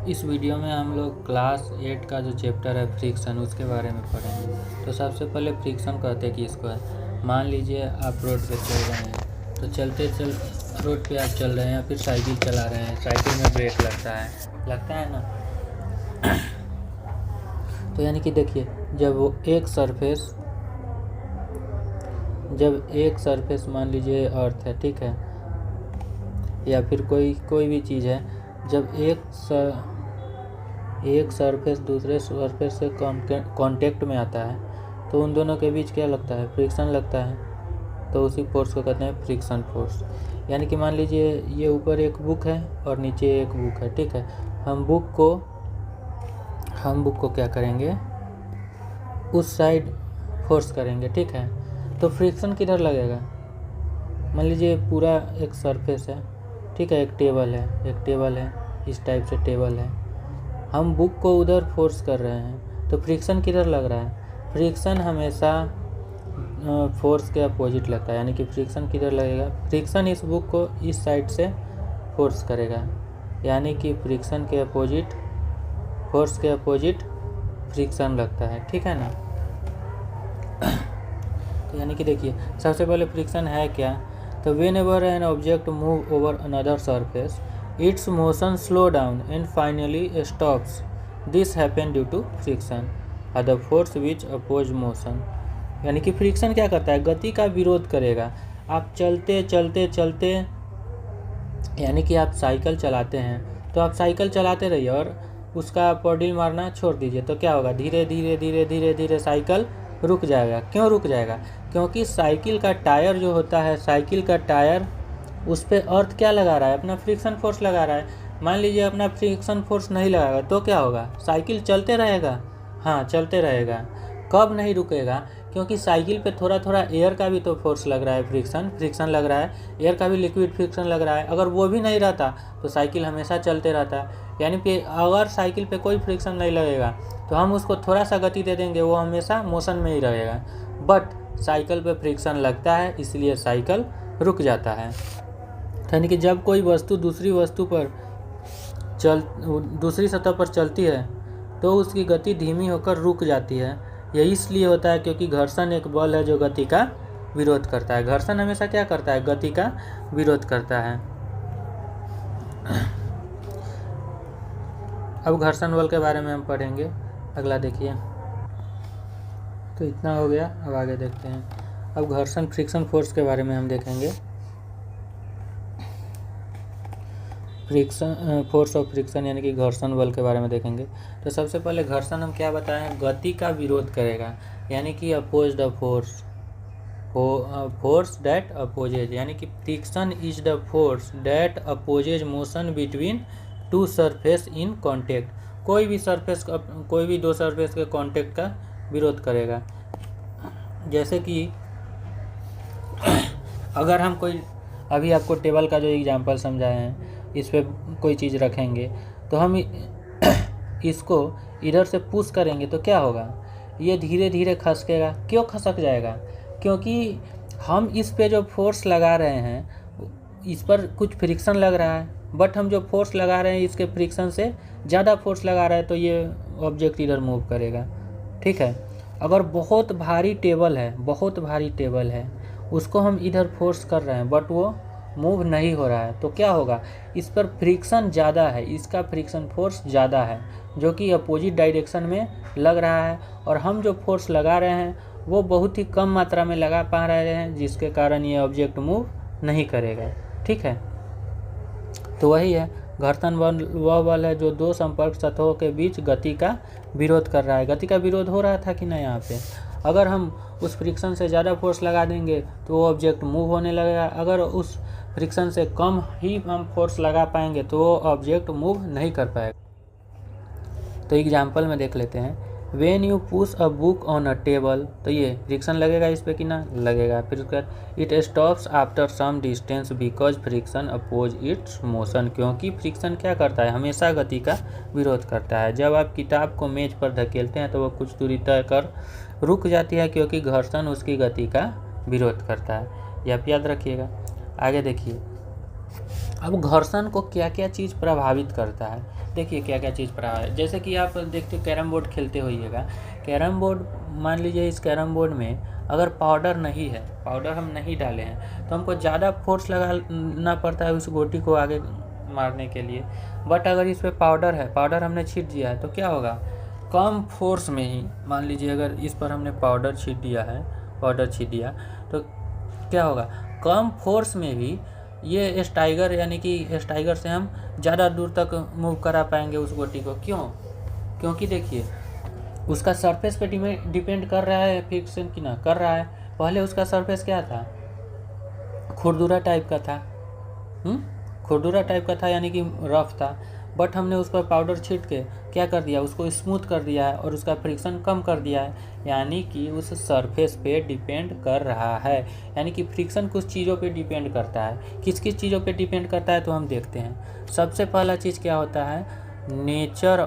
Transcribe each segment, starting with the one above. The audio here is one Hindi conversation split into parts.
इस वीडियो में हम लोग क्लास 8 का जो चैप्टर है फ्रिक्शन उसके बारे में पढ़ेंगे। तो सबसे पहले फ्रिक्शन कहते हैं कि इसको है। मान लीजिए आप रोड पे चल रहे हैं, तो रोड पे आप चल रहे हैं या फिर साइकिल चला रहे हैं, साइकिल में ब्रेक लगता है ना। तो यानी कि देखिए, जब एक सरफेस मान लीजिए अर्थ है, ठीक है, या फिर कोई भी चीज़ है, जब एक सरफेस दूसरे सरफेस से कांटेक्ट में आता है तो उन दोनों के बीच क्या लगता है? फ्रिक्शन लगता है। तो उसी फोर्स को कहते हैं फ्रिक्शन फोर्स। यानी कि मान लीजिए ये ऊपर एक बुक है और नीचे एक बुक है, ठीक है। हम बुक को क्या करेंगे? उस साइड फोर्स करेंगे, ठीक है। तो फ्रिक्शन किधर लगेगा? मान लीजिए पूरा एक सरफेस है, ठीक है, एक टेबल है, इस टाइप से टेबल है, हम बुक को उधर फोर्स कर रहे हैं, तो फ्रिक्शन किधर लग रहा है? फ्रिक्शन हमेशा फोर्स के अपोजिट लगता है। यानी कि फ्रिक्शन किधर लगेगा? फ्रिक्शन इस बुक को इस साइड से फोर्स करेगा, यानी कि फ्रिक्शन के अपोजिट, फोर्स के अपोजिट फ्रिक्शन लगता है, ठीक है ना। तो यानी कि देखिए, सबसे पहले फ्रिक्शन है क्या? तो whenever an object move over another surface, its motion slow down and finally stops. This happen due to friction or the force which oppose motion. यानी कि फ्रिक्शन क्या करता है? गति का विरोध करेगा। आप चलते, यानी कि आप साइकिल चलाते हैं, तो आप साइकिल चलाते रहिए और उसका पेडल मारना छोड़ दीजिए, तो क्या होगा? धीरे धीरे साइकिल रुक जाएगा। क्यों रुक जाएगा? क्योंकि साइकिल का टायर जो होता है, उस पर अर्थ क्या लगा रहा है? अपना फ्रिक्शन फोर्स लगा रहा है। मान लीजिए अपना फ्रिक्शन फोर्स नहीं लगाएगा तो क्या होगा? साइकिल चलते रहेगा। हाँ, चलते रहेगा। कब नहीं रुकेगा? क्योंकि साइकिल पे थोड़ा एयर का भी तो फोर्स लग रहा है, फ्रिक्शन लग रहा है, एयर का भी लिक्विड फ्रिक्शन लग रहा है। अगर वो भी नहीं रहता तो साइकिल हमेशा चलते रहता है। यानी कि अगर साइकिल पे कोई फ्रिक्शन नहीं लगेगा तो हम उसको थोड़ा सा गति दे देंगे, वो हमेशा मोशन में ही रहेगा। बट साइकिल पे फ्रिक्शन लगता है, इसलिए साइकिल रुक जाता है। यानी कि जब कोई वस्तु दूसरी सतह पर चलती है तो उसकी गति धीमी होकर रुक जाती है। यही इसलिए होता है क्योंकि घर्षण एक बल है जो गति का विरोध करता है। घर्षण हमेशा क्या करता है? गति का विरोध करता है। अब घर्षण बल के बारे में हम पढ़ेंगे। अगला देखिए, तो इतना हो गया। अब आगे देखते हैं। अब घर्षण फ्रिक्शन फोर्स के बारे में हम देखेंगे। फ्रिक्शन फोर्स ऑफ फ्रिक्शन यानी कि घर्षण बल के बारे में देखेंगे। तो सबसे पहले घर्षण हम क्या बताएं? गति का विरोध करेगा, यानी कि oppose the force that opposes. यानी कि friction is the force that opposes motion between two surface in contact. कोई भी दो सरफेस के कॉन्टेक्ट का विरोध करेगा। जैसे कि अगर हम अभी आपको टेबल का जो एग्जांपल समझाए हैं, इस पे कोई चीज़ रखेंगे तो हम इसको इधर से पुश करेंगे तो क्या होगा? ये धीरे धीरे खसकेगा। क्यों खसक जाएगा? क्योंकि हम इस पे जो फोर्स लगा रहे हैं, इस पर कुछ फ्रिक्शन लग रहा है, बट हम जो फोर्स लगा रहे हैं इसके फ्रिक्शन से ज़्यादा फोर्स लगा रहा है, तो ये ऑब्जेक्ट इधर मूव करेगा, ठीक है। अगर बहुत भारी टेबल है, उसको हम इधर फोर्स कर रहे हैं बट वो मूव नहीं हो रहा है, तो क्या होगा? इस पर फ्रिक्शन ज़्यादा है, इसका फ्रिक्शन फोर्स ज़्यादा है, जो कि अपोजिट डायरेक्शन में लग रहा है, और हम जो फोर्स लगा रहे हैं वो बहुत ही कम मात्रा में लगा पा रहे हैं, जिसके कारण ये ऑब्जेक्ट मूव नहीं करेगा, ठीक है। तो वही है, घर्षण बल वह बल है जो दो संपर्क सतहों के बीच गति का विरोध कर रहा है। गति का विरोध हो रहा था कि ना यहाँ पे? अगर हम उस फ्रिक्शन से ज़्यादा फोर्स लगा देंगे तो वो ऑब्जेक्ट मूव होने लगेगा। अगर उस फ्रिक्शन से कम ही हम फोर्स लगा पाएंगे तो वो ऑब्जेक्ट मूव नहीं कर पाएगा। तो एग्जाम्पल में देख लेते हैं। When you push a book on a table, तो ये फ्रिक्शन लगेगा इस पे कि ना? लगेगा। फिर उसके बाद it stops after some distance because friction oppose its motion. क्योंकि फ्रिक्शन क्या करता है? हमेशा गति का विरोध करता है। जब आप किताब को मेज पर धकेलते हैं तो वह कुछ दूरी तय कर रुक जाती है, क्योंकि घर्षण उसकी गति का विरोध करता है। यह आप याद रखिएगा। आगे देखिए, अब घर्षण को क्या क्या चीज़ प्रभावित करता है? देखिए क्या क्या चीज़ पड़ा है। जैसे कि आप देखते कैरम बोर्ड खेलते होइएगा, कैरम बोर्ड मान लीजिए इस कैरम बोर्ड में अगर पाउडर नहीं है, पाउडर हम नहीं डाले हैं, तो हमको ज़्यादा फोर्स लगाना पड़ता है उस गोटी को आगे मारने के लिए। बट अगर इस पर पाउडर है, पाउडर हमने छीट दिया है, तो क्या होगा, कम फोर्स में ही, मान लीजिए अगर इस पर हमने पाउडर छीट दिया है, पाउडर छीट दिया, तो क्या होगा, कम फोर्स में भी ये स्टाइगर यानी कि स्टाइगर से हम ज़्यादा दूर तक मूव करा पाएंगे उस गोटी को। क्यों? क्योंकि देखिए उसका सरफेस पे डिपेंड कर रहा है फ्रिक्शन की ना, कर रहा है। पहले उसका सरफेस क्या था, खुरदुरा टाइप का था, खुरदुरा टाइप का था यानी कि रफ था। बट हमने उस पर पाउडर छीट के क्या कर दिया, उसको स्मूथ कर दिया है और उसका फ्रिक्शन कम कर दिया है, यानी कि उस सरफेस पे डिपेंड कर रहा है। यानी कि फ्रिक्शन कुछ चीज़ों पे डिपेंड करता है। किस किस चीज़ों पे डिपेंड करता है तो हम देखते हैं। सबसे पहला चीज़ क्या होता है, नेचर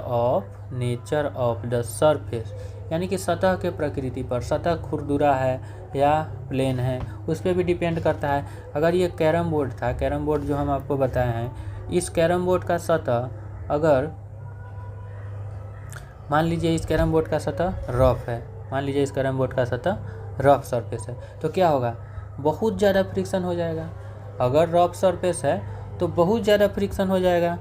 ऑफ द सरफेस, यानी कि सतह के प्रकृति पर, सतह खुरदुरा है या प्लेन है, उस पर भी डिपेंड करता है। अगर ये कैरम बोर्ड था, कैरम बोर्ड जो हम आपको बताए हैं, इस कैरम बोर्ड का सतह अगर मान लीजिए इस कैरम बोर्ड का सतह रफ है, मान लीजिए इस कैरम बोर्ड का सतह रफ सरफेस है, तो क्या होगा, बहुत ज़्यादा फ्रिक्शन हो जाएगा। अगर रफ सरफेस है तो बहुत ज़्यादा फ्रिक्शन हो जाएगा।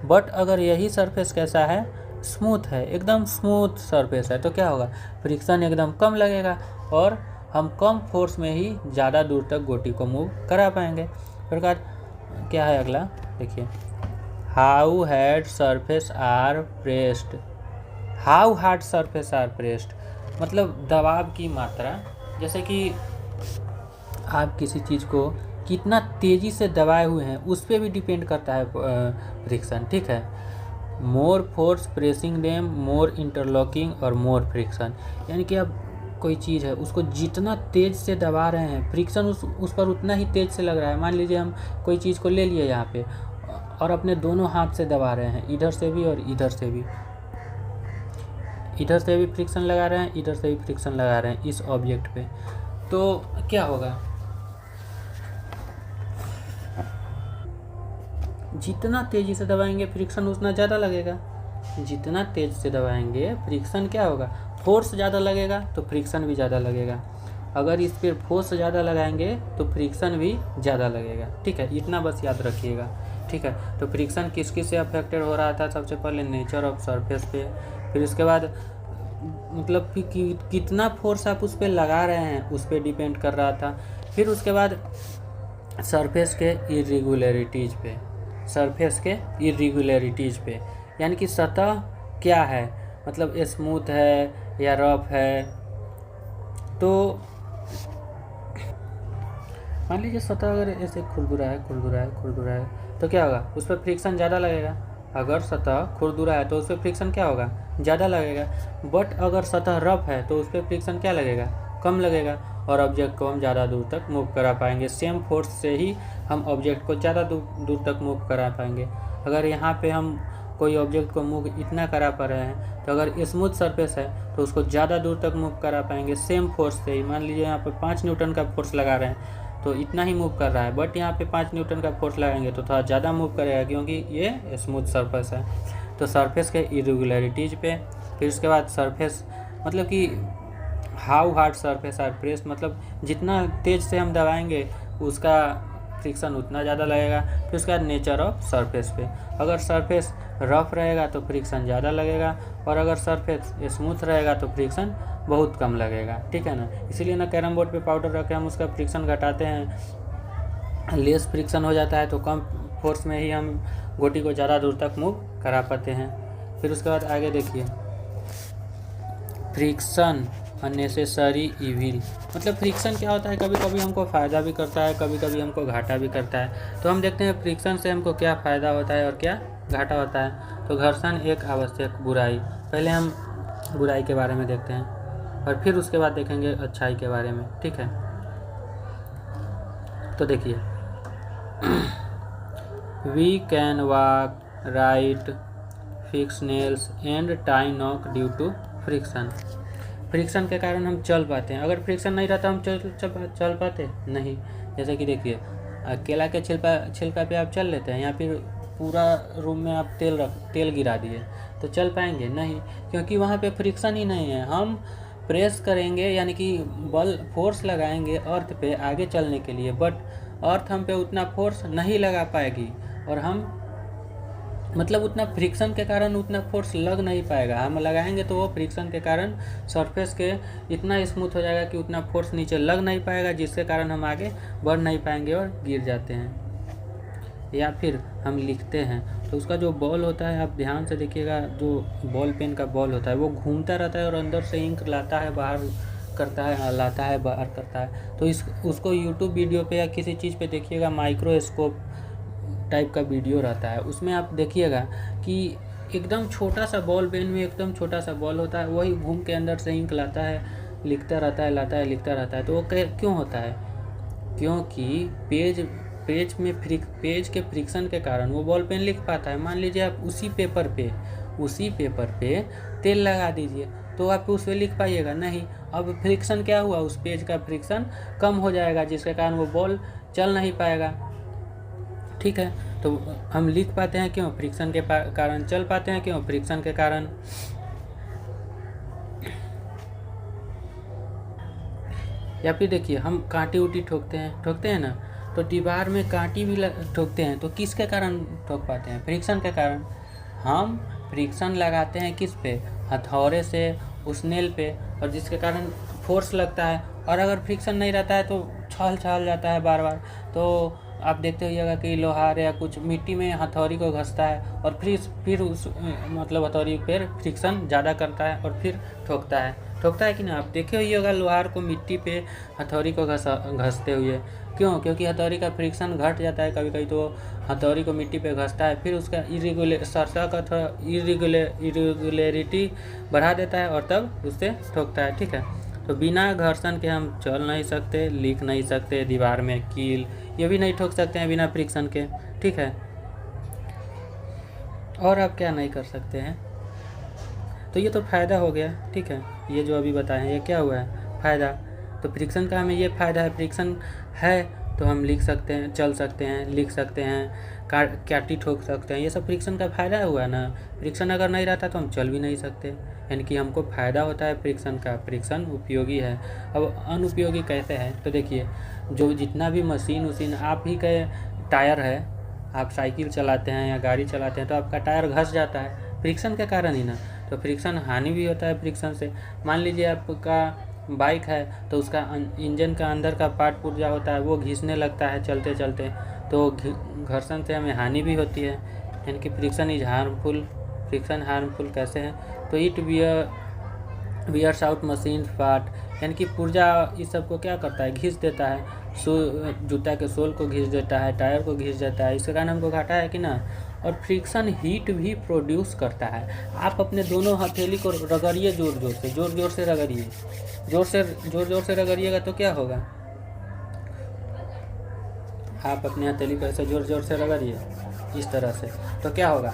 बट अगर यही सरफेस कैसा है, स्मूथ है, एकदम स्मूथ सरफेस है, तो क्या होगा, फ्रिक्शन एकदम कम लगेगा और हम कम फोर्स में ही ज़्यादा दूर तक गोटी को मूव करा पाएंगे। प्रकार क्या है अगला, देखिए, how hard surface are pressed, how hard surface are pressed मतलब दबाव की मात्रा। जैसे कि आप किसी चीज़ को कितना तेज़ी से दबाए हुए हैं उस पर भी डिपेंड करता है फ्रिक्शन, ठीक है। मोर फोर्स प्रेसिंग डेम, मोर इंटरलॉकिंग और मोर फ्रिक्शन, यानी कि अब कोई चीज़ है उसको जितना तेज़ से दबा रहे हैं, फ्रिक्शन उस पर उतना ही तेज़ से लग रहा है। मान लीजिए हम कोई चीज़ को ले लिए यहाँ पे और अपने दोनों हाथ से दबा रहे हैं, इधर से भी और इधर से भी, इधर से भी फ्रिक्शन लगा रहे हैं, इधर से भी फ्रिक्शन लगा रहे हैं इस ऑब्जेक्ट पे, तो क्या होगा, जितना तेज़ी से दबाएंगे फ्रिक्शन उतना ज़्यादा लगेगा। जितना तेज़ से दबाएंगे फ्रिक्शन क्या होगा, फोर्स ज़्यादा लगेगा तो फ्रिक्शन भी ज़्यादा लगेगा। अगर इस पर फोर्स ज़्यादा लगाएंगे तो फ्रिक्शन भी ज़्यादा लगेगा, ठीक है, इतना बस याद रखिएगा, ठीक है। तो फ्रिक्शन किस किस से अफेक्टेड हो रहा था, सबसे पहले नेचर ऑफ सरफेस पे, फिर उसके बाद मतलब कि कितना फोर्स आप उस पर लगा रहे हैं उस पर डिपेंड कर रहा था। फिर उसके बाद सरफेस के इरेगुलरिटीज़ पे, सरफेस के इरेगुलरिटीज़ पे, यानी कि सतह क्या है, मतलब स्मूथ है या रफ है। तो मान लीजिए सतह अगर ऐसे खुरदुरा है तो क्या होगा, उस पर फ्रिक्शन ज़्यादा लगेगा। अगर सतह खुरदुरा है तो उस पर फ्रिक्शन क्या होगा, ज़्यादा लगेगा। बट अगर सतह रफ है तो उस पर फ्रिक्शन क्या लगेगा, कम लगेगा, और ऑब्जेक्ट को हम ज़्यादा दूर तक मूव करा पाएंगे। सेम फोर्स से ही हम ऑब्जेक्ट को ज़्यादा दूर तक मूव करा पाएंगे। अगर यहाँ पे हम कोई ऑब्जेक्ट को मूव इतना करा पा रहे हैं, तो अगर स्मूथ सरफेस है तो उसको ज़्यादा दूर तक मूव करा पाएंगे सेम फोर्स से ही। मान लीजिए यहाँ पर 5 न्यूटन का फोर्स लगा रहे हैं तो इतना ही मूव कर रहा है, बट यहाँ पे 5 न्यूटन का फोर्स लगाएंगे तो थोड़ा ज़्यादा मूव करेगा क्योंकि ये स्मूथ सरफेस है। तो सरफेस के इरेगुलरिटीज़ पे, फिर उसके बाद सरफेस मतलब कि how hard surface are pressed, मतलब जितना तेज़ से हम दबाएंगे उसका फ्रिक्शन उतना ज़्यादा लगेगा। फिर उसके बाद नेचर ऑफ सरफेस पे, अगर सरफेस रफ रहेगा तो फ्रिक्शन ज़्यादा लगेगा और अगर सरफेस स्मूथ रहेगा तो फ्रिक्शन बहुत कम लगेगा, ठीक है ना। इसीलिए ना कैरम बोर्ड पे पाउडर रख के हम उसका फ्रिक्शन घटाते हैं, लेस फ्रिक्शन हो जाता है तो कम फोर्स में ही हम गोटी को ज़्यादा दूर तक मूव करा पाते हैं। फिर उसके बाद आगे देखिए, फ्रिक्शन अननेसेसरी इविल, मतलब फ्रिक्शन क्या होता है, कभी कभी हमको फ़ायदा भी करता है, कभी कभी हमको घाटा भी करता है। तो हम देखते हैं फ्रिक्शन से हमको क्या फ़ायदा होता है और क्या घाटा होता है। तो घर्षण एक आवश्यक बुराई, पहले हम बुराई के बारे में देखते हैं और फिर उसके बाद देखेंगे अच्छाई के बारे में, ठीक है। तो देखिए, we can walk, right, fix nails and tie knot due to friction. Friction के कारण हम चल पाते हैं, अगर फ्रिक्शन नहीं रहता हम चल पाते नहीं। जैसे कि देखिए, केला के छिलका पे आप चल लेते हैं या फिर पूरा रूम में आप तेल गिरा दिए तो चल पाएंगे? नहीं, क्योंकि वहाँ पे फ्रिक्शन ही नहीं है। हम प्रेस करेंगे यानी कि बल फोर्स लगाएंगे अर्थ पे आगे चलने के लिए, बट अर्थ हम पे उतना फोर्स नहीं लगा पाएगी, और हम मतलब उतना फ्रिक्शन के कारण उतना फोर्स लग नहीं पाएगा। हम लगाएंगे तो वो फ्रिक्शन के कारण सरफेस के इतना स्मूथ हो जाएगा कि उतना फोर्स नीचे लग नहीं पाएगा, जिसके कारण हम आगे बढ़ नहीं पाएंगे और गिर जाते हैं। या फिर हम लिखते हैं तो उसका जो बॉल होता है, आप ध्यान से देखिएगा, जो बॉल पेन का बॉल होता है वो घूमता रहता है और अंदर से इंक लाता है बाहर करता है, लाता है बाहर करता है। तो उसको यूट्यूब वीडियो पे या किसी चीज़ पे देखिएगा, माइक्रोस्कोप टाइप का वीडियो रहता है, उसमें आप देखिएगा कि एकदम छोटा सा बॉल पेन में एकदम छोटा सा बॉल होता है, वही घूम के अंदर से इंक लाता है, लिखता रहता है, लाता है, लिखता रहता है। तो वो क्यों होता है? क्योंकि पेज के फ्रिक्शन के कारण वो बॉल पेन लिख पाता है। मान लीजिए आप उसी पेपर पे तेल लगा दीजिए तो आप उस पर लिख पाइएगा? नहीं। अब फ्रिक्शन क्या हुआ? उस पेज का फ्रिक्शन कम हो जाएगा, जिसके कारण वो बॉल चल नहीं पाएगा। ठीक है, तो हम लिख पाते हैं क्यों? फ्रिक्शन के कारण। चल पाते हैं क्यों? फ्रिक्शन के कारण। या फिर देखिए, हम कांटी उटी ठोकते हैं ना, तो दीवार में कांटी भी ठोकते हैं तो किसके कारण ठोक पाते हैं? फ्रिक्शन के कारण। हम फ्रिक्शन लगाते हैं किस पे? हथौड़े से उस नेल पे, और जिसके कारण फोर्स लगता है। और अगर फ्रिक्शन नहीं रहता है तो छल जाता है बार बार। तो आप देखते होइएगा कि लोहार या कुछ मिट्टी में हथौड़ी को घसता है और फिर उस मतलब हथौड़ी पर फ्रिक्शन ज़्यादा करता है और फिर ठोकता है कि ना? आप देखे होइएगा लोहार को मिट्टी पे हथौड़ी को घसते हुए। क्यों? क्योंकि हथौड़ी का फ्रिक्शन घट जाता है कभी कभी, तो हथौड़ी को मिट्टी पे घसता है, फिर उसका सरसा का थोड़ा इरेगुलरिटी बढ़ा देता है और तब उससे ठोकता है। ठीक है, तो बिना घर्षण के हम चल नहीं सकते, लिख नहीं सकते, दीवार में कील ये भी नहीं ठोक सकते हैं बिना फ्रिक्शन के। ठीक है, और आप क्या नहीं कर सकते हैं? तो ये तो फ़ायदा हो गया। ठीक है, ये जो अभी बताएं ये क्या हुआ है? फ़ायदा। तो फ्रिक्शन का हमें ये फ़ायदा है, फ्रिक्शन है तो हम लिख सकते हैं, चल सकते हैं, लिख सकते हैं, काटी ठोक सकते हैं। ये सब फ्रिक्शन का फ़ायदा हुआ ना। फ्रिक्शन अगर नहीं रहता तो हम चल भी नहीं सकते, यानी कि हमको फ़ायदा होता है फ्रिक्शन का। फ्रिक्शन उपयोगी है। अब अनुपयोगी कैसे है? तो देखिए, जो जितना भी मशीन आप ही के टायर है, आप साइकिल चलाते हैं या गाड़ी चलाते हैं तो आपका टायर घस जाता है फ्रिक्शन के कारण ही ना। तो फ्रिक्शन हानि भी होता है फ्रिक्शन से। मान लीजिए आपका बाइक है तो उसका इंजन का अंदर का पार्ट पुर्जा होता है वो घिसने लगता है चलते चलते, तो घर्षण से हमें हानि भी होती है, यानी कि friction is harmful. Friction harmful कैसे है? तो it wears out machine part, यानी कि पुर्जा इस सब को क्या करता है? घिस देता है। जूता के सोल को घिस देता है, टायर को घिस देता है, इसके कारण हमको घाटा है कि ना। और फ्रिक्शन हीट भी प्रोड्यूस करता है। आप अपने दोनों हथेली को रगड़िए, जोर से रगड़िए, जोर से रगड़िएगा तो क्या होगा? आप अपने हथेली को ऐसे जोर से रगड़िए इस तरह से, तो क्या होगा?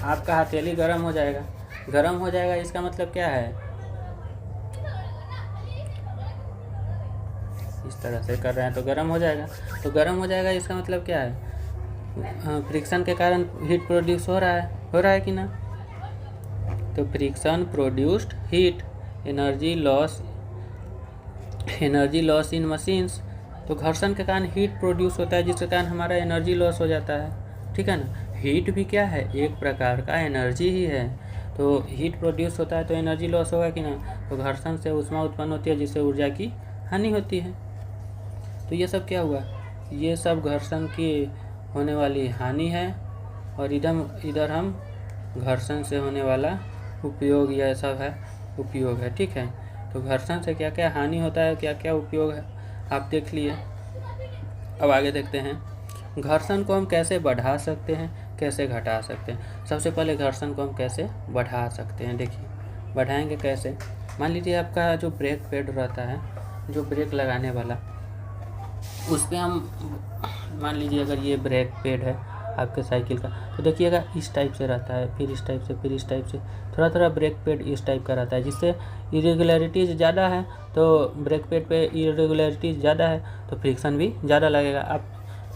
आपका हथेली गर्म हो जाएगा। इसका मतलब क्या है? इस तरह से कर रहे हैं तो गर्म हो जाएगा। इसका मतलब क्या है? फ्रिक्शन के कारण हीट प्रोड्यूस हो रहा है कि ना। तो friction produced heat, energy loss in machines. तो घर्षण के कारण हीट प्रोड्यूस होता है, जिसके कारण हमारा एनर्जी लॉस हो जाता है। ठीक है ना। हीट भी क्या है? एक प्रकार का एनर्जी ही है। तो हीट प्रोड्यूस होता है तो एनर्जी लॉस होगा कि ना। तो घर्षण से ऊष्मा उत्पन्न होती है, जिससे ऊर्जा की हानि होती है। तो ये सब क्या हुआ? ये सब घर्षण की होने वाली हानि है, और इधर हम घर्षण से होने वाला उपयोग, यह सब है उपयोग है। ठीक है, तो घर्षण से क्या क्या हानि होता है, क्या क्या उपयोग है, आप देख लिए। अब आगे देखते हैं घर्षण को हम कैसे बढ़ा सकते हैं, कैसे घटा सकते हैं। सबसे पहले घर्षण को हम कैसे बढ़ा सकते हैं, देखिए बढ़ाएंगे कैसे। मान लीजिए आपका जो ब्रेक पैड रहता है, जो ब्रेक लगाने वाला, उस पर हम मान लीजिए अगर ये ब्रेक पैड है आपके साइकिल का, तो देखिएगा इस टाइप से रहता है, फिर इस टाइप से, फिर इस टाइप से, थोड़ा ब्रेक पैड इस टाइप का रहता है, जिससे इरेगुलरिटीज़ ज़्यादा है। तो ब्रेक पैड पे इरेगुलरिटीज़ ज़्यादा है तो फ्रिक्शन भी ज़्यादा लगेगा।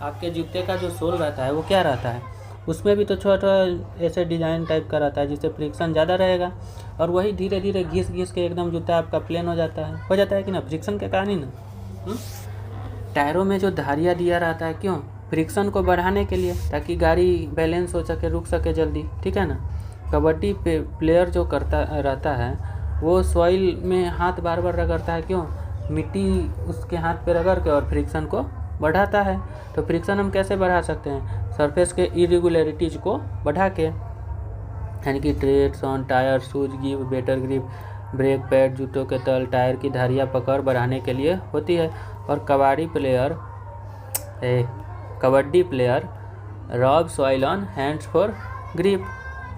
आपके जूते का जो सोल रहता है वो क्या रहता है, उसमें भी तो छोटा ऐसे डिज़ाइन टाइप का रहता है जिससे फ्रिक्शन ज़्यादा रहेगा, और वही धीरे धीरे घिस घिस के एकदम जूता आपका प्लेन हो जाता है कि ना, फ्रिक्शन के कारण ही ना। टायरों में जो धारियाँ दिया रहता है क्यों, फ्रिक्शन को बढ़ाने के लिए, ताकि गाड़ी बैलेंस हो सके, रुक सके जल्दी, ठीक है ना। कबड्डी प्लेयर जो करता रहता है वो सॉइल में हाथ बार बार रगड़ता है क्यों, मिट्टी उसके हाथ पे रगड़ के और फ्रिक्शन को बढ़ाता है। तो फ्रिक्शन हम कैसे बढ़ा सकते हैं, सरफेस के इरेगुलरिटीज़ को बढ़ा के, यानी कि treads on tyre, shoes give better grip, brake pad जूतों के तल, टायर की धारियाँ पकड़ बढ़ाने के लिए होती है। और कबड्डी प्लेयर रब soil on hands for grip,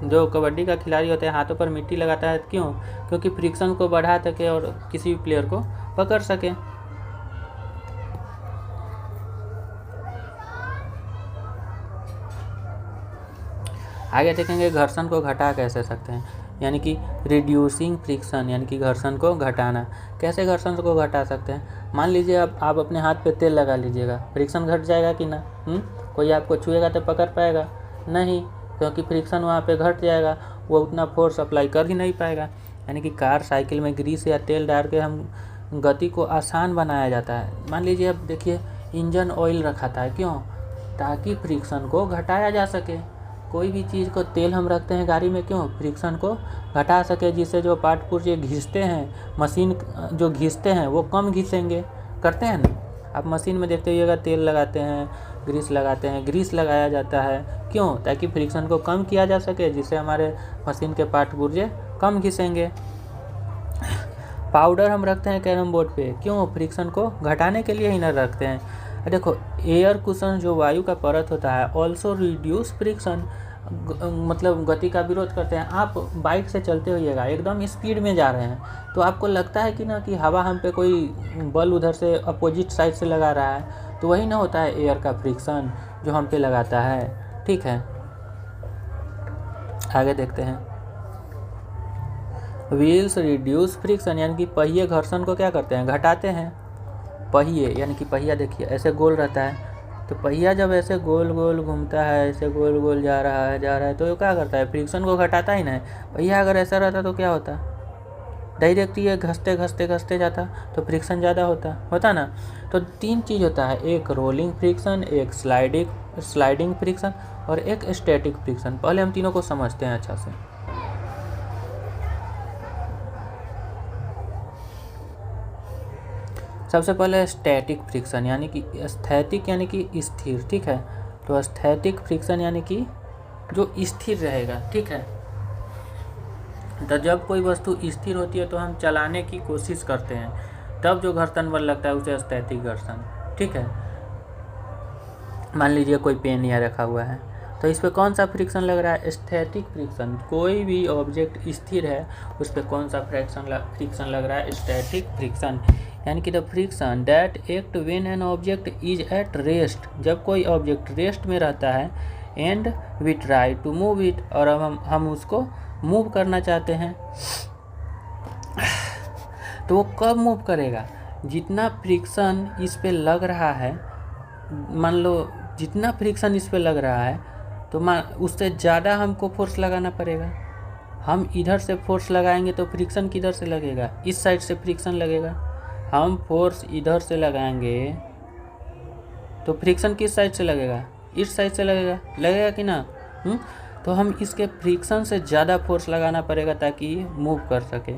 जो कबड्डी का खिलाड़ी होता है हाथों पर मिट्टी लगाता है क्यों, क्योंकि फ्रिक्शन को बढ़ा सके और किसी भी प्लेयर को पकड़ सके। आगे देखेंगे घर्षण को घटा कैसे सकते हैं, यानी कि रिड्यूसिंग फ्रिक्शन, यानी कि घर्षण को घटाना। कैसे घर्षण को घटा सकते हैं, मान लीजिए आप अपने हाथ पे तेल लगा लीजिएगा, फ्रिक्शन घट जाएगा कि ना। कोई आपको छुएगा तो पकड़ पाएगा नहीं, क्योंकि फ्रिक्शन वहाँ पे घट जाएगा, वो उतना फोर्स अप्लाई कर ही नहीं पाएगा। यानी कि कार साइकिल में ग्रीस या तेल डाल के हम गति को आसान बनाया जाता है। मान लीजिए अब देखिए इंजन ऑयल रखा था क्यों, ताकि फ्रिक्शन को घटाया जा सके। कोई भी चीज़ को तेल हम रखते हैं गाड़ी में क्यों, फ्रिक्शन को घटा सके, जिससे जो पार्ट पुर्जे घिसते हैं, मशीन जो घिसते हैं वो कम घिसेंगे, करते हैं ना। आप मशीन में देखते होइएगा तेल लगाते हैं, ग्रीस लगाते हैं, ग्रीस लगाया जाता है क्यों, ताकि फ्रिक्शन को कम किया जा सके, जिससे हमारे मशीन के पार्ट पुर्जे कम घिसेंगे। पाउडर हम रखते हैं कैरम बोर्ड पे क्यों, फ्रिक्शन को घटाने के लिए ही ना रखते हैं। देखो एयर कुशन जो वायु का परत होता है ऑल्सो रिड्यूस फ्रिक्शन, मतलब गति का विरोध करते हैं। आप बाइक से चलते होइएगा, एकदम स्पीड में जा रहे हैं, तो आपको लगता है कि ना कि हवा हम पे कोई बल उधर से अपोजिट साइड से लगा रहा है, तो वही ना होता है एयर का फ्रिक्शन जो हम पे लगाता है, ठीक है। आगे देखते हैं, व्हील्स रिड्यूस फ्रिक्शन, यानी कि पहिए घर्षण को क्या करते हैं, घटाते हैं। पहिए यानी कि पहिया देखिए ऐसे गोल रहता है, तो पहिया जब ऐसे गोल गोल घूमता है, ऐसे गोल गोल जा रहा है, तो ये क्या करता है, फ्रिक्शन को घटाता ही ना। पहिया अगर ऐसा रहता तो क्या होता, डायरेक्ट ये घसते जाता, तो फ्रिक्शन ज़्यादा होता ना। तो तीन चीज़ होता है, एक रोलिंग फ्रिक्शन, एक स्लाइडिंग फ्रिक्शन और एक स्टैटिक फ्रिक्शन। पहले हम तीनों को समझते हैं अच्छा से। सबसे पहले स्टैटिक फ्रिक्शन, यानी कि स्थैतिक यानी कि स्थिर, ठीक है। तो स्थैतिक फ्रिक्शन यानी कि जो स्थिर रहेगा, ठीक है। तो जब कोई वस्तु स्थिर होती है तो हम चलाने की कोशिश करते हैं, तब जो घर्षण बल लगता है उसे स्थैतिक घर्षण, ठीक है। मान लीजिए कोई पेन यहाँ रखा हुआ है, तो इस पर कौन सा फ्रिक्शन लग रहा है, स्थैतिक फ्रिक्शन। कोई भी ऑब्जेक्ट स्थिर है उस पर कौन सा फ्रिक्शन लग रहा है, स्टैटिक फ्रिक्शन। यानी कि the friction that act when an object is at rest, जब कोई ऑब्जेक्ट रेस्ट में रहता है, and we try to move it, और अब हम उसको मूव करना चाहते हैं, तो वो कब मूव करेगा, जितना फ्रिक्शन इस पे लग रहा है, मान लो जितना फ्रिक्शन इस पे लग रहा है तो उससे ज़्यादा हमको फोर्स लगाना पड़ेगा। हम इधर से फोर्स लगाएंगे तो फ्रिक्शन किधर से लगेगा, इस साइड से फ्रिक्शन लगेगा। हम फोर्स इधर से लगाएंगे तो फ्रिक्शन किस साइड से लगेगा, इस साइड से लगेगा कि ना। तो हम इसके फ्रिक्शन से ज़्यादा फोर्स लगाना पड़ेगा ताकि मूव कर सके।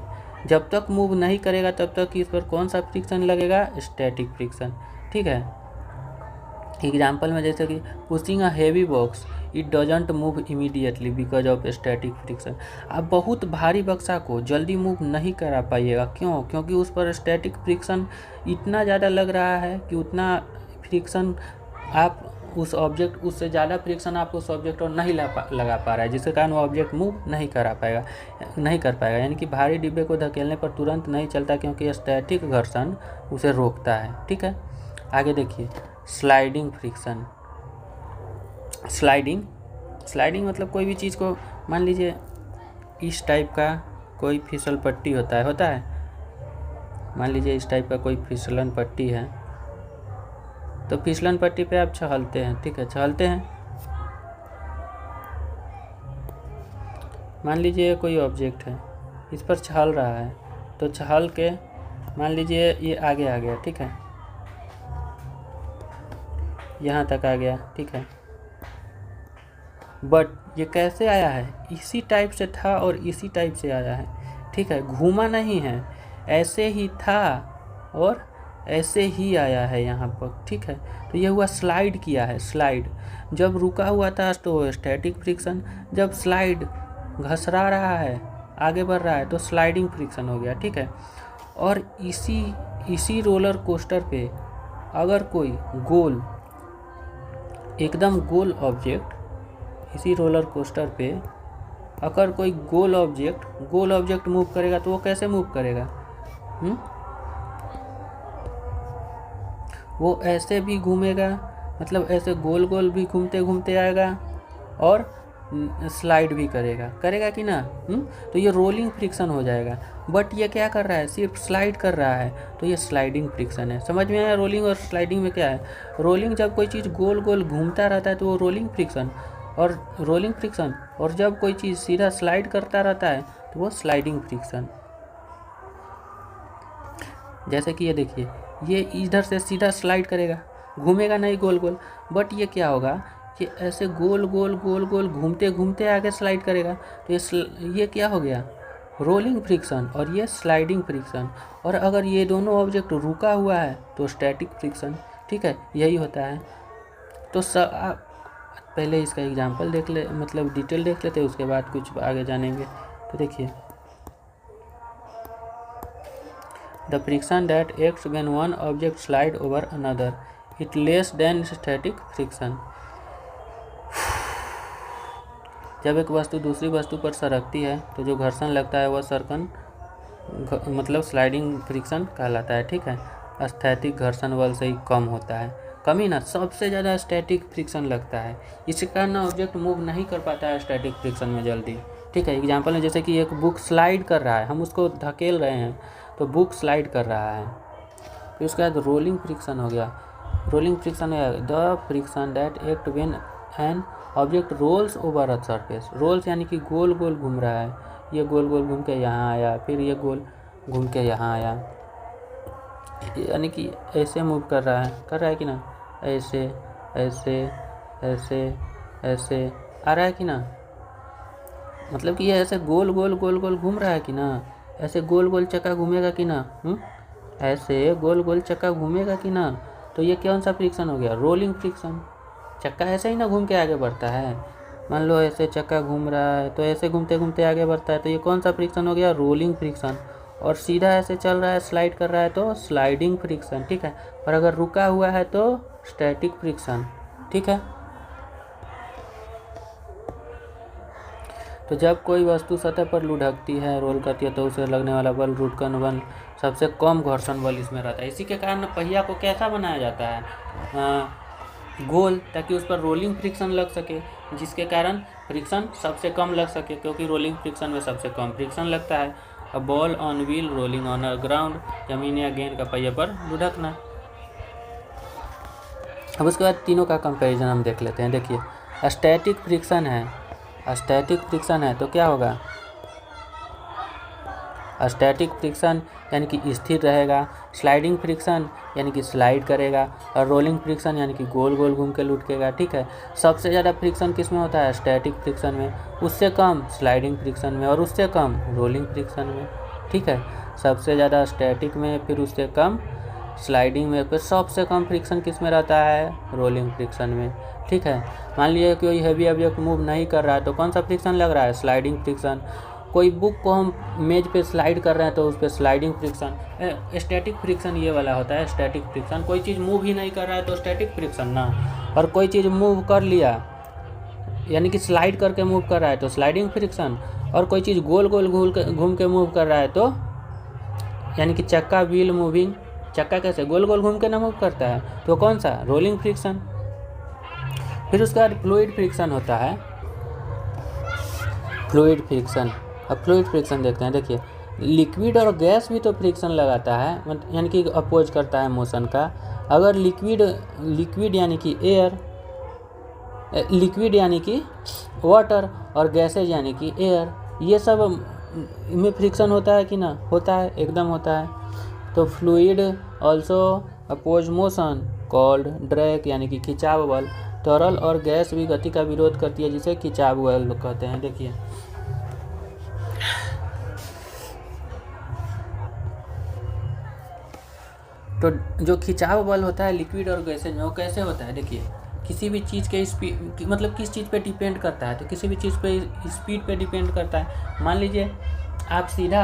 जब तक मूव नहीं करेगा तब तक इस पर कौन सा फ्रिक्शन लगेगा, स्टैटिक फ्रिक्शन, ठीक है। एग्जाम्पल में जैसे कि pushing a heavy box it doesn't move immediately because of static friction. आप बहुत भारी बक्सा को जल्दी मूव नहीं करा पाइएगा, क्यों, क्योंकि उस पर स्टैटिक फ्रिक्शन इतना ज़्यादा लग रहा है कि उतना फ्रिक्शन आप उस ऑब्जेक्ट, उससे ज़्यादा फ्रिक्शन आप उस ऑब्जेक्ट और नहीं लगा पा रहा है, जिसके कारण वो ऑब्जेक्ट मूव नहीं कर पाएगा। यानी कि भारी डिब्बे को धकेलने पर तुरंत नहीं चलता, क्योंकि स्टैटिक घर्षण उसे रोकता है, ठीक है। आगे देखिए स्लाइडिंग फ्रिक्शन। स्लाइडिंग मतलब कोई भी चीज़ को, मान लीजिए इस टाइप का कोई फिसल पट्टी होता है। मान लीजिए इस टाइप का कोई फिसलन पट्टी है, तो फिसलन पट्टी पे आप छहलते हैं, ठीक है, छहलते हैं। मान लीजिए कोई ऑब्जेक्ट है, इस पर छहल रहा है, तो छहल के मान लीजिए ये आगे आ गया, ठीक है, यहाँ तक आ गया, ठीक है। बट ये कैसे आया है, इसी टाइप से था और इसी टाइप से आया है, ठीक है, घूमा नहीं है, ऐसे ही था और ऐसे ही आया है यहाँ पर, ठीक है। तो ये हुआ स्लाइड किया है, स्लाइड। जब रुका हुआ था तो स्टैटिक फ्रिक्शन, जब स्लाइड घसरा रहा है, आगे बढ़ रहा है, तो स्लाइडिंग फ्रिक्शन हो गया, ठीक है। और इसी रोलर कोस्टर पे अगर कोई गोल, एकदम गोल ऑब्जेक्ट, इसी रोलर कोस्टर पे अगर कोई गोल ऑब्जेक्ट मूव करेगा तो वो कैसे मूव करेगा? वो ऐसे भी घूमेगा, मतलब ऐसे गोल गोल भी घूमते घूमते आएगा और स्लाइड भी करेगा कि ना? तो ये रोलिंग फ्रिक्शन हो जाएगा। बट ये क्या कर रहा है, सिर्फ स्लाइड कर रहा है, तो ये स्लाइडिंग फ्रिक्शन है। समझ में आया रोलिंग और स्लाइडिंग में क्या है? रोलिंग जब कोई चीज़ गोल गोल घूमता रहता है तो वो रोलिंग फ्रिक्शन, और जब कोई चीज़ सीधा स्लाइड करता रहता है तो वो स्लाइडिंग फ्रिक्शन। जैसे कि ये देखिए, ये इधर से सीधा स्लाइड करेगा, घूमेगा नहीं गोल गोल, बट ये क्या होगा कि ऐसे गोल गोल घूमते घूमते आगे स्लाइड करेगा, तो ये क्या हो गया? रोलिंग फ्रिक्शन, और ये स्लाइडिंग फ्रिक्शन। और अगर ये दोनों ऑब्जेक्ट रुका हुआ है तो स्टैटिक फ्रिक्शन, ठीक है, यही होता है। तो पहले इसका एग्जांपल देख ले, मतलब डिटेल देख लेते हैं, उसके बाद कुछ आगे जानेंगे। तो देखिए, the friction that acts when one object slide over another it less than static friction. जब एक वस्तु दूसरी वस्तु पर सरकती है तो जो घर्षण लगता है वह सरकन मतलब स्लाइडिंग फ्रिक्शन कहलाता है, ठीक है। स्थैतिक घर्षण बल से ही कम होता है, कमी ना, सबसे ज़्यादा स्टैटिक फ्रिक्शन लगता है। इसके कारण ना ऑब्जेक्ट मूव नहीं कर पाता है स्टैटिक फ्रिक्शन में जल्दी, ठीक है। एग्जांपल है जैसे कि एक बुक स्लाइड कर रहा है, हम उसको धकेल रहे हैं तो बुक स्लाइड कर रहा है। फिर उसके बाद रोलिंग फ्रिक्शन हो गया। रोलिंग फ्रिक्शन है the friction that act when an object rolls over a surface. Rolls यानी कि गोल गोल घूम रहा है, ये गोल गोल घूम के यहाँ आया, फिर ये गोल घूम के यहाँ आया, यानी कि ऐसे मूव कर रहा है कि ना, ऐसे ऐसे ऐसे ऐसे आ रहा है कि ना, मतलब कि ये ऐसे गोल गोल घूम रहा है कि ना, ऐसे गोल गोल चक्का घूमेगा कि ना, ऐसे गोल गोल चक्का घूमेगा कि ना। तो ये कौन सा फ्रिक्शन हो गया? Rolling friction. चक्का ऐसे ही ना घूम के आगे बढ़ता है, मान लो ऐसे चक्का घूम रहा है तो ऐसे घूमते घूमते आगे बढ़ता है, तो ये कौन सा फ्रिक्शन हो गया? Rolling friction. और सीधा ऐसे चल रहा है, स्लाइड कर रहा है तो स्लाइडिंग फ्रिक्शन, ठीक है। और अगर रुका हुआ है तो स्टैटिक फ्रिक्शन, ठीक है। तो जब कोई वस्तु सतह पर लुढ़कती है, रोल करती है, तो उसे लगने वाला बल रुटकन बल सबसे कम घर्षण बल इसमें रहता है। इसी के कारण पहिया को कैसा बनाया जाता है? गोल, ताकि उस पर रोलिंग फ्रिक्शन लग सके, जिसके कारण फ्रिक्शन सबसे कम लग सके, क्योंकि रोलिंग फ्रिक्शन में सबसे कम फ्रिक्शन लगता है। A ball on wheel rolling on a ground, जमीन या गेंद का पहिया पर लुढ़कना। अब उसके बाद तीनों का कंपैरिजन हम देख लेते हैं। देखिए, स्टैटिक फ्रिक्शन है तो क्या होगा? स्टैटिक फ्रिक्शन यानी कि स्थिर रहेगा, स्लाइडिंग फ्रिक्शन यानी कि स्लाइड करेगा, और रोलिंग फ्रिक्शन यानी कि गोल गोल घूम के लुढ़केगा, ठीक है। सबसे ज़्यादा फ्रिक्शन किस में होता है? स्टैटिक फ्रिक्शन में, उससे कम स्लाइडिंग फ्रिक्शन में, और उससे कम रोलिंग फ्रिक्शन में, ठीक है। सबसे ज़्यादा स्टैटिक में, फिर उससे कम स्लाइडिंग में, फिर सबसे कम फ्रिक्शन किस में रहता है? रोलिंग फ्रिक्शन में, ठीक है। मान लीजिए कोई हैवी ऑब्जेक्ट मूव नहीं कर रहा है तो कौन सा फ्रिक्शन लग रहा है? Sliding friction. कोई बुक को हम मेज पे स्लाइड कर रहे हैं तो उस पर स्लाइडिंग फ्रिक्शन। स्टैटिक फ्रिक्शन ये वाला होता है, स्टैटिक फ्रिक्शन। कोई चीज़ मूव ही नहीं कर रहा है तो स्टैटिक फ्रिक्शन ना, और कोई चीज़ मूव कर लिया यानी कि स्लाइड करके मूव कर रहा है तो स्लाइडिंग फ्रिक्शन, और कोई चीज़ गोल गोल घूम के मूव कर रहा है तो यानी कि चक्का, व्हील मूविंग, चक्का कैसे गोल गोल घूम के ना मूव करता है, तो कौन सा? Rolling friction. फिर उसके बाद फ्लूइड फ्रिक्शन होता है, फ्लूइड फ्रिक्शन। अब फ्लूइड फ्रिक्शन देखते हैं। देखिए, लिक्विड और गैस भी तो फ्रिक्शन लगाता है, यानी कि अपोज करता है मोशन का। अगर लिक्विड यानी कि एयर, लिक्विड यानी कि वाटर और गैसेज यानी कि एयर, ये सब में फ्रिक्शन होता है कि ना? होता है, एकदम होता है। तो fluid also oppose motion called drag यानी कि खिंचाव बल। तरल और गैस भी गति का विरोध करती है जिसे खिंचाव बल कहते हैं। देखिए तो जो खिंचाव बल होता है लिक्विड और गैसेज में, वो कैसे होता है? देखिए किसी भी चीज़ के स्पीड, मतलब किस चीज़ पे डिपेंड करता है? तो किसी भी चीज़ पे स्पीड पे डिपेंड करता है। मान लीजिए आप सीधा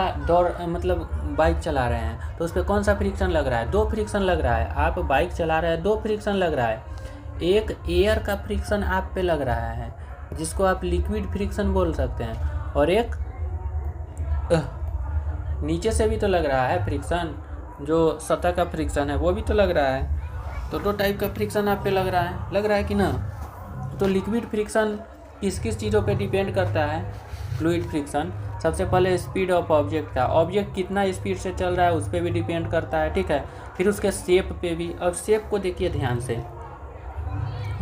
मतलब बाइक चला रहे हैं तो उस पर कौन सा फ्रिक्शन लग रहा है? 2 फ्रिक्शन लग रहा है। आप बाइक चला रहे हैं, 2 फ्रिक्शन लग रहा है। एक एयर का फ्रिक्शन आप पे लग रहा है जिसको आप लिक्विड फ्रिक्शन बोल सकते हैं, और एक नीचे से भी तो लग रहा है फ्रिक्शन, जो सतह का फ्रिक्शन है वो भी तो लग रहा है। तो 2 टाइप का फ्रिक्शन आप पे लग रहा है कि ना? तो लिक्विड फ्रिक्शन किस किस चीज़ों पे डिपेंड करता है? फ्लूइड फ्रिक्शन सबसे पहले स्पीड ऑफ ऑब्जेक्ट का, ऑब्जेक्ट कितना स्पीड से चल रहा है उस पर भी डिपेंड करता है, ठीक है। फिर उसके शेप पे भी। अब शेप को देखिए ध्यान से,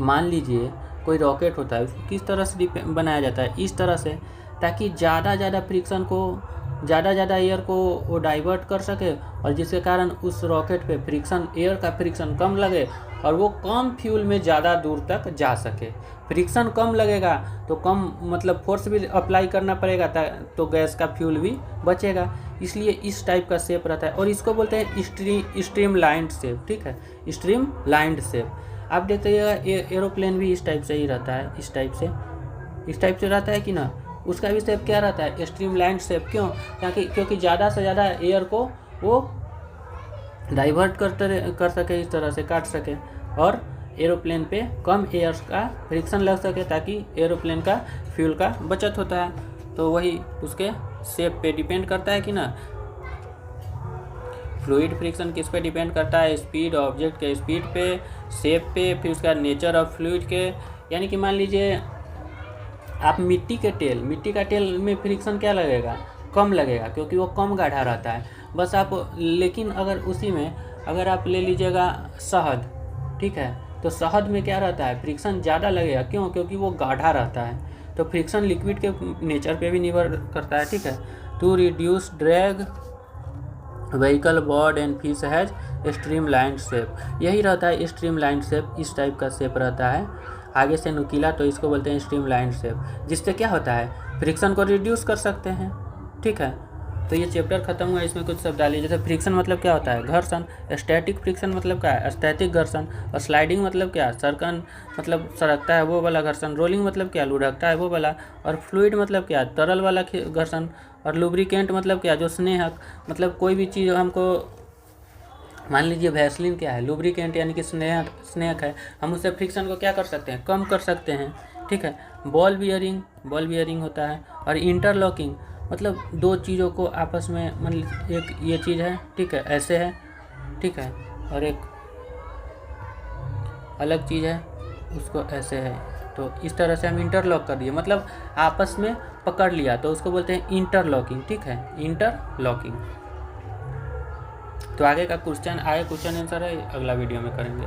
मान लीजिए कोई रॉकेट होता है, उसको किस तरह से बनाया जाता है? इस तरह से, ताकि ज़्यादा फ्रिक्शन को, ज़्यादा एयर को वो डाइवर्ट कर सके, और जिसके कारण उस रॉकेट पे फ्रिक्शन, एयर का फ्रिक्शन कम लगे और वो कम फ्यूल में ज़्यादा दूर तक जा सके। फ्रिक्शन कम लगेगा तो कम मतलब फोर्स भी अप्लाई करना पड़ेगा, तो गैस का फ्यूल भी बचेगा। इसलिए इस टाइप का शेप रहता है, और इसको बोलते हैं स्ट्रीमलाइंड शेप, ठीक है, स्ट्रीमलाइंड शेप। आप देखते रहिएगा एरोप्लेन भी इस टाइप से ही रहता है, इस टाइप से रहता है कि ना? उसका भी शेप क्या रहता है? Streamlined shape. क्यों? क्योंकि ज़्यादा से ज़्यादा एयर को वो डाइवर्ट कर सके, इस तरह से काट सके, और एरोप्लेन पे कम एयर का फ्रिक्शन लग सके, ताकि एरोप्लेन का फ्यूल का बचत होता है। तो वही उसके शेप पे डिपेंड करता है कि ना? फ्लूइड फ्रिक्शन किस पे डिपेंड करता है? स्पीड, ऑब्जेक्ट के स्पीड पे, शेप पे, फिर उसका नेचर ऑफ फ्लूइड के। यानी कि मान लीजिए आप मिट्टी का टेल में फ्रिक्शन क्या लगेगा? कम लगेगा, क्योंकि वो कम गाढ़ा रहता है। बस आप, लेकिन अगर उसी में अगर आप ले लीजिएगा शहद, ठीक है, तो शहद में क्या रहता है? फ्रिक्शन ज़्यादा लगेगा। क्यों? क्योंकि वो गाढ़ा रहता है। तो फ्रिक्शन लिक्विड के नेचर पे भी निर्भर करता है, ठीक है। To reduce drag vehicle body and fish has streamlined shape. यही रहता है स्ट्रीमलाइंड शेप, इस टाइप का शेप रहता है, आगे से नुकीला, तो इसको बोलते हैं स्ट्रीमलाइंड शेप, जिससे क्या होता है? फ्रिक्शन को रिड्यूस कर सकते हैं, ठीक है। तो ये चैप्टर खत्म हुआ। इसमें कुछ शब्द डालिए, जैसे फ्रिक्शन मतलब क्या होता है? घर्षण। स्टैटिक फ्रिक्शन मतलब क्या है? स्थैतिक घर्षण। और स्लाइडिंग मतलब क्या? सरकन मतलब सरकता है वो वाला घर्षण। रोलिंग मतलब क्या? लुढ़कता है वो वाला। और फ्लूइड मतलब क्या? तरल वाला घर्षण। और लुब्रिकेंट मतलब क्या? जो स्नेहक, मतलब कोई भी चीज़ हमको, मान लीजिए वैसलीन क्या है? लुब्रिकेंट यानी कि स्नेहक है। हम उससे फ्रिक्शन को क्या कर सकते हैं? कम कर सकते हैं, ठीक है। बॉल बियरिंग होता है। और इंटरलॉकिंग मतलब 2 चीज़ों को आपस में, मान लीजिए एक ये चीज़ है, ठीक है, ऐसे है, ठीक है, और एक अलग चीज़ है, उसको ऐसे है। तो इस तरह से हम इंटरलॉक कर दिए, मतलब आपस में पकड़ लिया, तो उसको बोलते हैं इंटरलॉकिंग, ठीक है, इंटरलॉकिंग। तो आगे क्वेश्चन आंसर है अगला वीडियो में करेंगे।